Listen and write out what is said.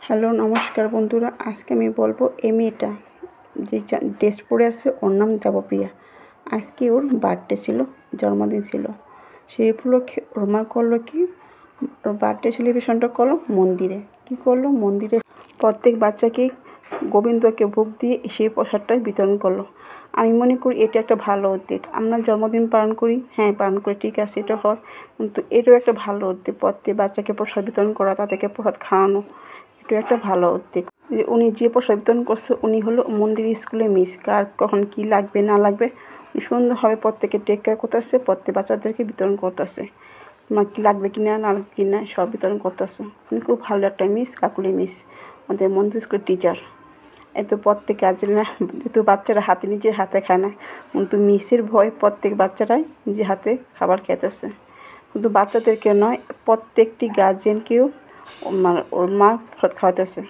Hello নমস্কার বন্ধুরা, আজকে আমি বলবো এই মেয়েটা যে ড্রেস পরে আছে ওর নাম দেবপ্রিয়া। আজকে ওর বার্থডে ছিল, জন্মদিন ছিল। সেই উপলক্ষে ওর মা করলো কি, ওর বার্থডে সেলিব্রেশনটা করলো মন্দিরে। কি করলো, মন্দিরে প্রত্যেক বাচ্চাকে গোবিন্দকে ভোগ দিয়ে সেই প্রসাদটা বিতরণ করলো। আমি মনে করি এটা একটা ভালো উদ্যোগ। আমরা জন্মদিন পালন করি, হ্যাঁ পালন করি, ঠিক আছে, এটা হয়, কিন্তু এটাও একটা ভালো উদ্যোগ। প্রত্যেক বাচ্চাকে প্রসাদ বিতরণ করা, তাদেরকে প্রসাদ খাওয়ানো, এটা একটা ভালো উদ্যোগ। যে উনি যে প্রসাদ বিতরণ করছে উনি হলো মন্দির স্কুলে মিস। কার কখন কী লাগবে না লাগবে উনি সুন্দরভাবে প্রত্যেকে টেক কেয়ার করতেছে, প্রত্যেক বাচ্চাদেরকে বিতরণ করতেছে। তোমার কী লাগবে কি না লাগবে কি না সব বিতরণ করতেছে। উনি খুব ভালো একটা মিস, কাকুলি মিস, আমাদের মন্দির স্কুলের টিচার। এত প্রত্যেক গার্জেনরা, যেহেতু বাচ্চারা নিজের হাতে খায় না, কিন্তু মিসের ভয় প্রত্যেক বাচ্চারাই নিজের হাতে খাবার খেতেছে। শুধু বাচ্চাদেরকে নয়, প্রত্যেকটি গার্জেনকেও ওর মা প্রসাদ খাওয়াতেছে।